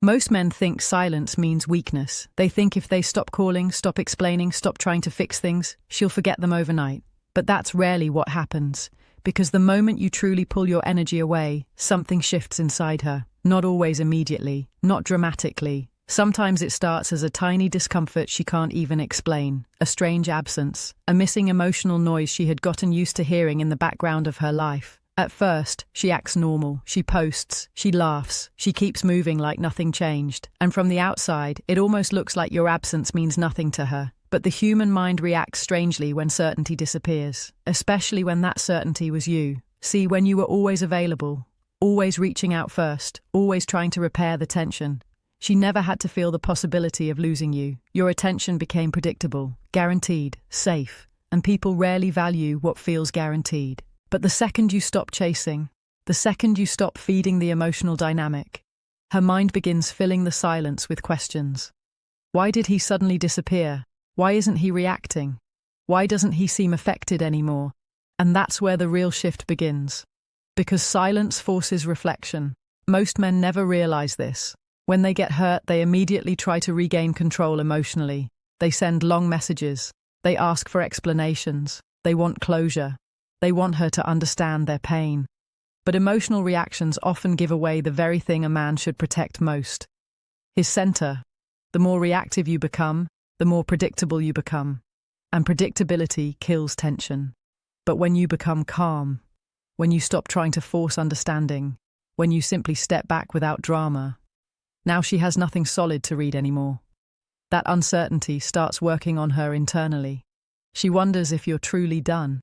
Most men think silence means weakness. They think if they stop calling, stop explaining, stop trying to fix things, she'll forget them overnight. But that's rarely what happens, because the moment you truly pull your energy away, something shifts inside her. Not always immediately, not dramatically. Sometimes it starts as a tiny discomfort she can't even explain, a strange absence, a missing emotional noise she had gotten used to hearing in the background of her life. At first, she acts normal, she posts, she laughs, she keeps moving like nothing changed, and from the outside, it almost looks like your absence means nothing to her. But the human mind reacts strangely when certainty disappears, especially when that certainty was you. See, when you were always available, always reaching out first, always trying to repair the tension. She never had to feel the possibility of losing you. Your attention became predictable, guaranteed, safe, and people rarely value what feels guaranteed. But the second you stop chasing, the second you stop feeding the emotional dynamic, her mind begins filling the silence with questions. Why did he suddenly disappear? Why isn't he reacting? Why doesn't he seem affected anymore? And that's where the real shift begins. Because silence forces reflection. Most men never realize this. When they get hurt, they immediately try to regain control emotionally. They send long messages. They ask for explanations. They want closure. They want her to understand their pain. But emotional reactions often give away the very thing a man should protect most: his center. The more reactive you become, the more predictable you become. And predictability kills tension. But when you become calm, when you stop trying to force understanding, when you simply step back without drama, now she has nothing solid to read anymore. That uncertainty starts working on her internally. She wonders if you're truly done.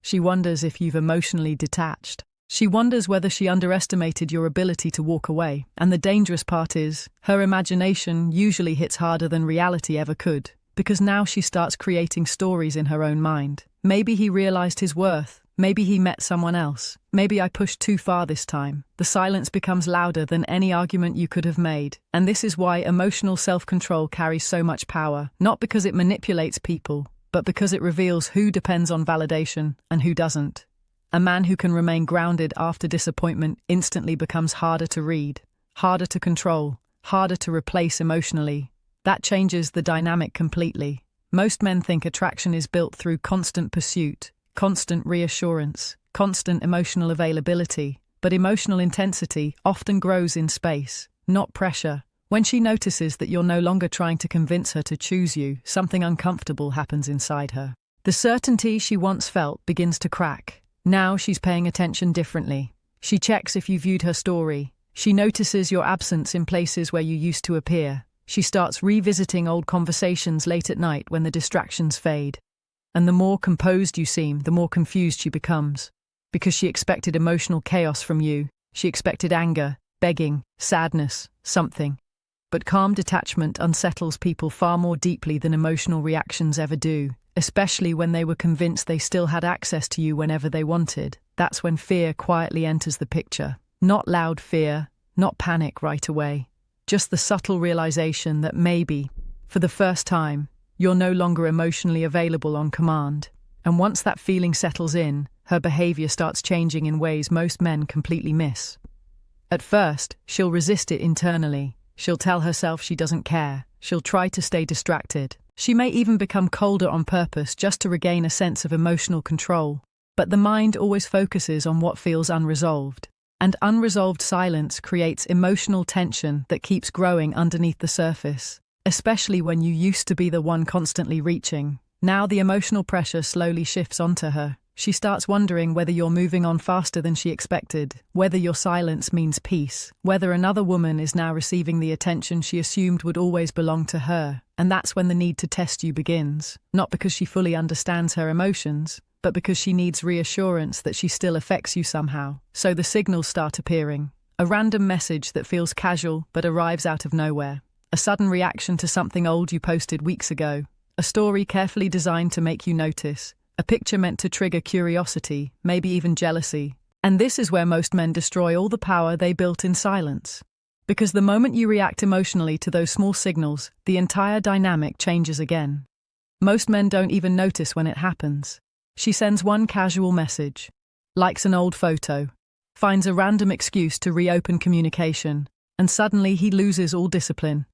She wonders if you've emotionally detached. She wonders whether she underestimated your ability to walk away. And the dangerous part is, her imagination usually hits harder than reality ever could, because now she starts creating stories in her own mind. Maybe he realized his worth. Maybe he met someone else. Maybe I pushed too far this time. The silence becomes louder than any argument you could have made. And this is why emotional self-control carries so much power. Not because it manipulates people, but because it reveals who depends on validation and who doesn't. A man who can remain grounded after disappointment instantly becomes harder to read, harder to control, harder to replace emotionally. That changes the dynamic completely. Most men think attraction is built through constant pursuit, constant reassurance, constant emotional availability, but emotional intensity often grows in space, not pressure. When she notices that you're no longer trying to convince her to choose you, something uncomfortable happens inside her. The certainty she once felt begins to crack. Now she's paying attention differently. She checks if you viewed her story. She notices your absence in places where you used to appear. She starts revisiting old conversations late at night when the distractions fade. And the more composed you seem, the more confused she becomes. Because she expected emotional chaos from you. She expected anger, begging, sadness, something. But calm detachment unsettles people far more deeply than emotional reactions ever do, especially when they were convinced they still had access to you whenever they wanted. That's when fear quietly enters the picture. Not loud fear, not panic right away. Just the subtle realization that maybe, for the first time, you're no longer emotionally available on command. And once that feeling settles in, her behavior starts changing in ways most men completely miss. At first, she'll resist it internally. She'll tell herself she doesn't care. She'll try to stay distracted. She may even become colder on purpose just to regain a sense of emotional control. But the mind always focuses on what feels unresolved. And unresolved silence creates emotional tension that keeps growing underneath the surface. Especially when you used to be the one constantly reaching. Now the emotional pressure slowly shifts onto her. She starts wondering whether you're moving on faster than she expected, whether your silence means peace, whether another woman is now receiving the attention she assumed would always belong to her. And that's when the need to test you begins. Not because she fully understands her emotions, but because she needs reassurance that she still affects you somehow. So the signals start appearing. A random message that feels casual but arrives out of nowhere. A sudden reaction to something old you posted weeks ago. A story carefully designed to make you notice. A picture meant to trigger curiosity, maybe even jealousy. And this is where most men destroy all the power they built in silence. Because the moment you react emotionally to those small signals, the entire dynamic changes again. Most men don't even notice when it happens. She sends one casual message, likes an old photo, finds a random excuse to reopen communication, And suddenly he loses all discipline.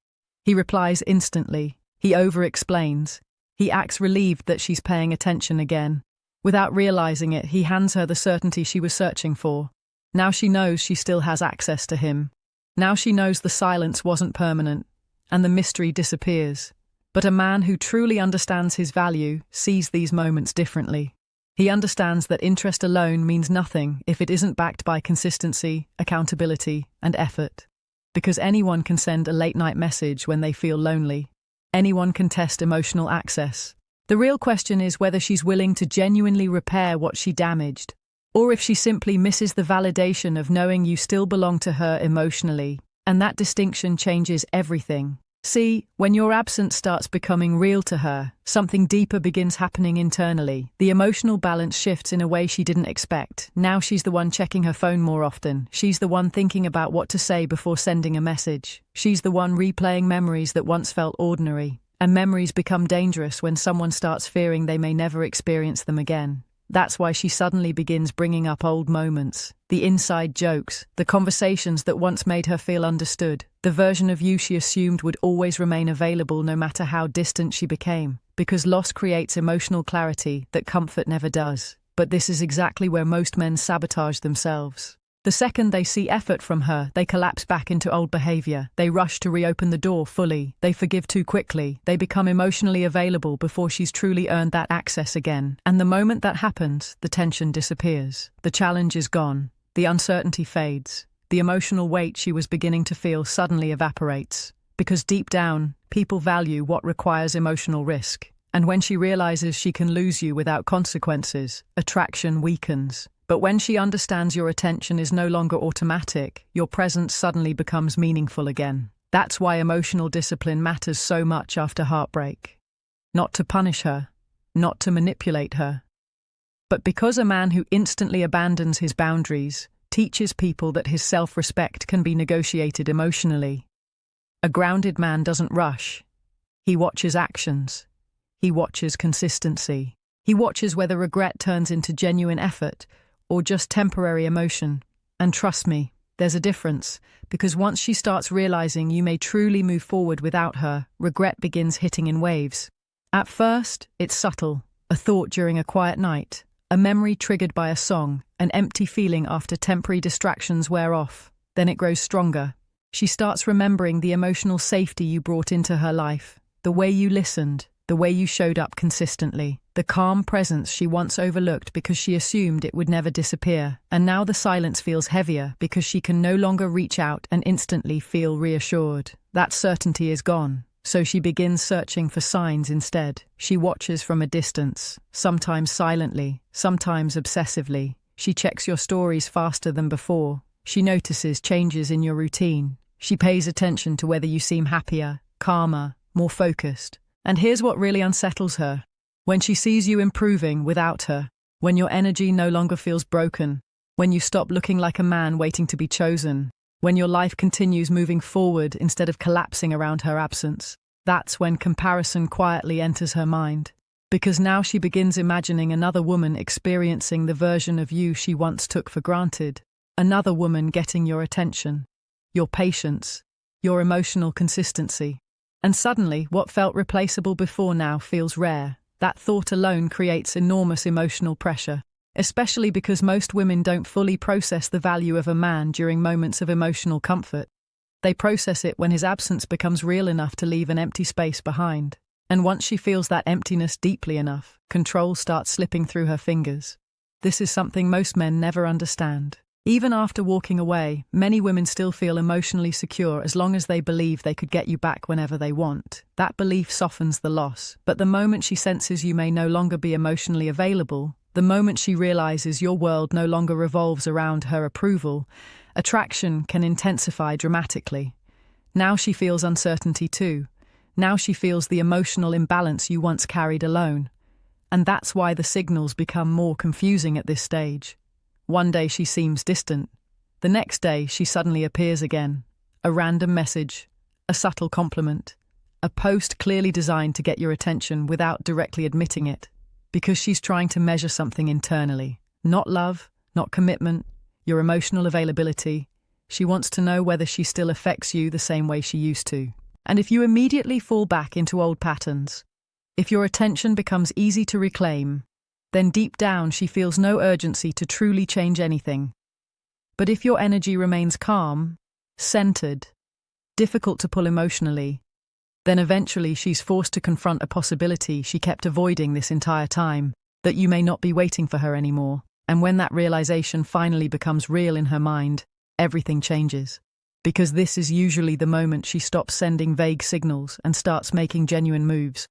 He replies instantly. He over-explains. He acts relieved that she's paying attention again. Without realizing it, he hands her the certainty she was searching for. Now she knows she still has access to him. Now she knows the silence wasn't permanent, and the mystery disappears. But a man who truly understands his value sees these moments differently. He understands that interest alone means nothing if it isn't backed by consistency, accountability, and effort. Because anyone can send a late-night message when they feel lonely. Anyone can test emotional access. The real question is whether she's willing to genuinely repair what she damaged, or if she simply misses the validation of knowing you still belong to her emotionally. And that distinction changes everything. See, when your absence starts becoming real to her, something deeper begins happening internally. The emotional balance shifts in a way she didn't expect. Now she's the one checking her phone more often. She's the one thinking about what to say before sending a message. She's the one replaying memories that once felt ordinary. And memories become dangerous when someone starts fearing they may never experience them again. That's why she suddenly begins bringing up old moments, the inside jokes, the conversations that once made her feel understood, the version of you she assumed would always remain available no matter how distant she became, because loss creates emotional clarity that comfort never does. But this is exactly where most men sabotage themselves. The second they see effort from her, they collapse back into old behavior. They rush to reopen the door fully. They forgive too quickly. They become emotionally available before she's truly earned that access again. And the moment that happens, the tension disappears. The challenge is gone. The uncertainty fades. The emotional weight she was beginning to feel suddenly evaporates. Because deep down, people value what requires emotional risk. And when she realizes she can lose you without consequences, attraction weakens. But when she understands your attention is no longer automatic, your presence suddenly becomes meaningful again. That's why emotional discipline matters so much after heartbreak. Not to punish her, not to manipulate her, but because a man who instantly abandons his boundaries teaches people that his self-respect can be negotiated emotionally. A grounded man doesn't rush. He watches actions. He watches consistency. He watches whether regret turns into genuine effort or just temporary emotion. And trust me, there's a difference, because once she starts realizing you may truly move forward without her, regret begins hitting in waves. At first, it's subtle, a thought during a quiet night, a memory triggered by a song, an empty feeling after temporary distractions wear off. Then it grows stronger. She starts remembering the emotional safety you brought into her life, the way you listened, the way you showed up consistently, the calm presence she once overlooked because she assumed it would never disappear. And now the silence feels heavier because she can no longer reach out and instantly feel reassured. That certainty is gone, so she begins searching for signs instead. She watches from a distance, sometimes silently, sometimes obsessively. She checks your stories faster than before. She notices changes in your routine. She pays attention to whether you seem happier, calmer, more focused. And here's what really unsettles her. When she sees you improving without her, when your energy no longer feels broken, when you stop looking like a man waiting to be chosen, when your life continues moving forward instead of collapsing around her absence, that's when comparison quietly enters her mind. Because now she begins imagining another woman experiencing the version of you she once took for granted, another woman getting your attention, your patience, your emotional consistency. And suddenly, what felt replaceable before now feels rare. That thought alone creates enormous emotional pressure, especially because most women don't fully process the value of a man during moments of emotional comfort. They process it when his absence becomes real enough to leave an empty space behind. And once she feels that emptiness deeply enough, control starts slipping through her fingers. This is something most men never understand. Even after walking away, many women still feel emotionally secure as long as they believe they could get you back whenever they want. That belief softens the loss, but the moment she senses you may no longer be emotionally available, the moment she realizes your world no longer revolves around her approval, attraction can intensify dramatically. Now she feels uncertainty too. Now she feels the emotional imbalance you once carried alone. And that's why the signals become more confusing at this stage. One day she seems distant. The next day she suddenly appears again. A random message, a subtle compliment, a post clearly designed to get your attention without directly admitting it. Because she's trying to measure something internally. Not love, not commitment, your emotional availability. She wants to know whether she still affects you the same way she used to. And if you immediately fall back into old patterns, if your attention becomes easy to reclaim, then deep down she feels no urgency to truly change anything. But if your energy remains calm, centered, difficult to pull emotionally, then eventually she's forced to confront a possibility she kept avoiding this entire time, that you may not be waiting for her anymore. And when that realization finally becomes real in her mind, everything changes. Because this is usually the moment she stops sending vague signals and starts making genuine moves.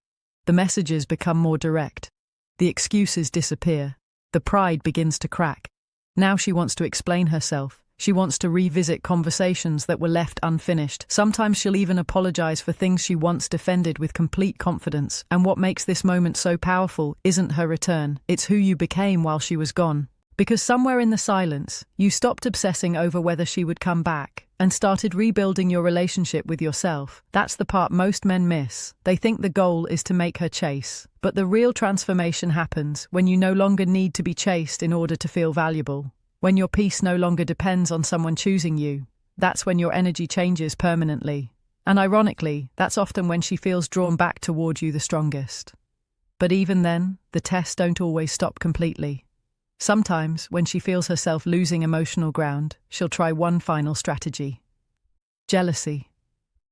The messages become more direct. The excuses disappear. The pride begins to crack. Now she wants to explain herself. She wants to revisit conversations that were left unfinished. Sometimes she'll even apologize for things she once defended with complete confidence. And what makes this moment so powerful isn't her return, it's who you became while she was gone. Because somewhere in the silence, you stopped obsessing over whether she would come back and started rebuilding your relationship with yourself. That's the part most men miss. They think the goal is to make her chase. But the real transformation happens when you no longer need to be chased in order to feel valuable. When your peace no longer depends on someone choosing you, that's when your energy changes permanently. And ironically, that's often when she feels drawn back toward you the strongest. But even then, the tests don't always stop completely. Sometimes, when she feels herself losing emotional ground, she'll try one final strategy. Jealousy.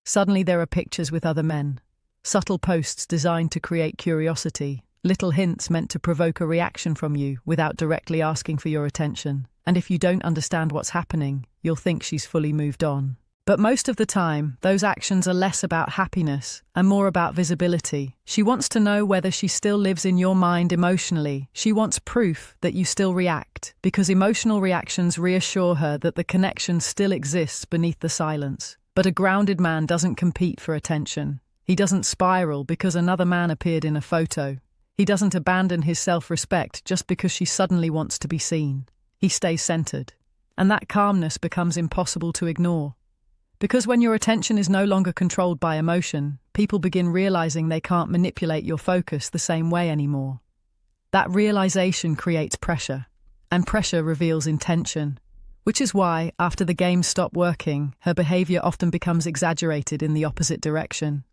Suddenly there are pictures with other men. Subtle posts designed to create curiosity. Little hints meant to provoke a reaction from you without directly asking for your attention. And if you don't understand what's happening, you'll think she's fully moved on. But most of the time, those actions are less about happiness and more about visibility. She wants to know whether she still lives in your mind emotionally. She wants proof that you still react, because emotional reactions reassure her that the connection still exists beneath the silence. But a grounded man doesn't compete for attention. He doesn't spiral because another man appeared in a photo. He doesn't abandon his self-respect just because she suddenly wants to be seen. He stays centered. And that calmness becomes impossible to ignore. Because when your attention is no longer controlled by emotion, people begin realizing they can't manipulate your focus the same way anymore. That realization creates pressure, and pressure reveals intention, which is why, after the games stop working, her behavior often becomes exaggerated in the opposite direction.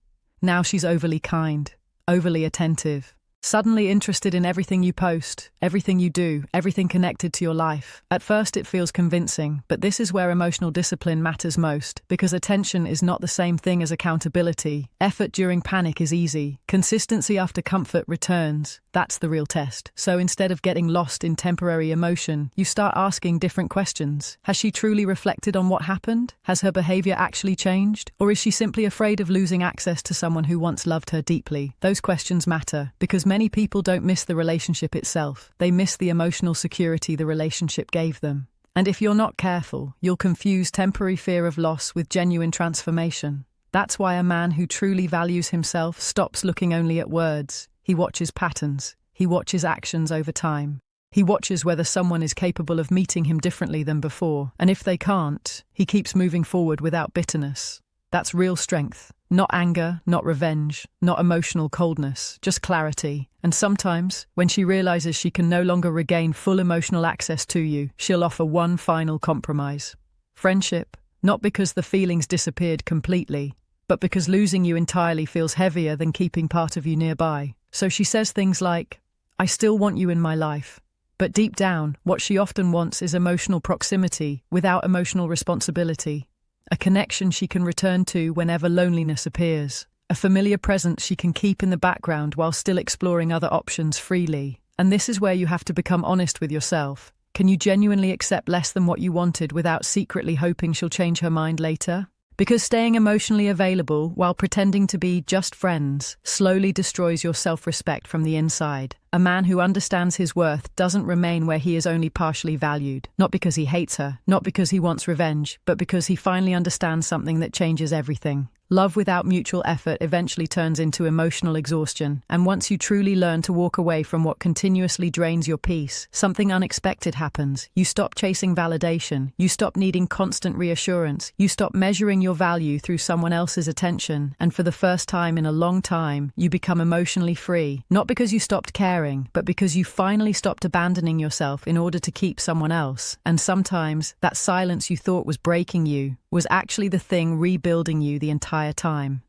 Now she's overly kind, overly attentive, suddenly interested in everything you post, everything you do, everything connected to your life. At first it feels convincing, but this is where emotional discipline matters most, because attention is not the same thing as accountability. Effort during panic is easy. Consistency after comfort returns. That's the real test. So instead of getting lost in temporary emotion, you start asking different questions. Has she truly reflected on what happened? Has her behavior actually changed? Or is she simply afraid of losing access to someone who once loved her deeply? Those questions matter, because many people don't miss the relationship itself. They miss the emotional security the relationship gave them. And if you're not careful, you'll confuse temporary fear of loss with genuine transformation. That's why a man who truly values himself stops looking only at words. He watches patterns. He watches actions over time. He watches whether someone is capable of meeting him differently than before. And if they can't, he keeps moving forward without bitterness. That's real strength. Not anger, not revenge, not emotional coldness, just clarity. And sometimes, when she realizes she can no longer regain full emotional access to you, she'll offer one final compromise. Friendship, not because the feelings disappeared completely, but because losing you entirely feels heavier than keeping part of you nearby. So she says things like, "I still want you in my life." But deep down, what she often wants is emotional proximity without emotional responsibility. A connection she can return to whenever loneliness appears. A familiar presence she can keep in the background while still exploring other options freely. And this is where you have to become honest with yourself. Can you genuinely accept less than what you wanted without secretly hoping she'll change her mind later? Because staying emotionally available while pretending to be just friends slowly destroys your self-respect from the inside. A man who understands his worth doesn't remain where he is only partially valued. Not because he hates her, not because he wants revenge, but because he finally understands something that changes everything. Love without mutual effort eventually turns into emotional exhaustion, and once you truly learn to walk away from what continuously drains your peace, something unexpected happens. You stop chasing validation, you stop needing constant reassurance, you stop measuring your value through someone else's attention, and for the first time in a long time, you become emotionally free. Not because you stopped caring, caring, but because you finally stopped abandoning yourself in order to keep someone else. And sometimes that silence you thought was breaking you was actually the thing rebuilding you the entire time.